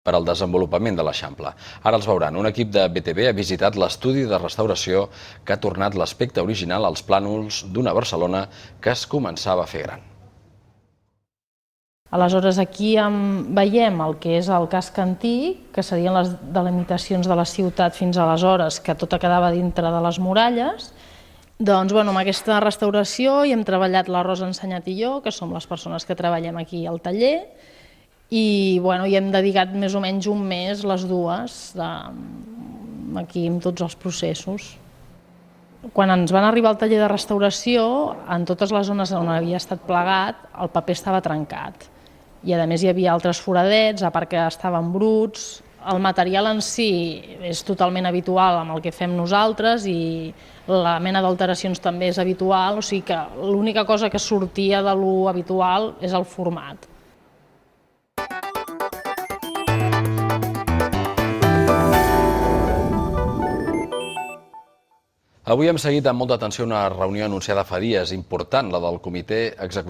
per al desenvolupament de l'Eixample. Ara els veuran. Un equip de BTV ha visitat l'estudi de restauració que ha tornat l'aspecte original als plànols d'una Barcelona que es començava a fer gran. Aleshores, aquí veiem el que és el casc antic, que serien les delimitacions de la ciutat fins aleshores, que tota quedava dintre de les muralles. Doncs, amb aquesta restauració hi hem treballat la Rosa Ensenyat i jo, que som les persones que treballem aquí al taller, i hi hem dedicat més o menys un mes, les dues, aquí amb tots els processos. Quan ens van arribar al taller de restauració, en totes les zones on havia estat plegat, el paper estava trencat. I a més hi havia altres foradets, a part que estaven bruts. El material en si és totalment habitual amb el que fem nosaltres i la mena d'alteracions també és habitual, o sigui que l'única cosa que sortia de lo habitual és el format. Avui hem seguit amb molta atenció una reunió anunciada fa dies, important, la del comitè executiu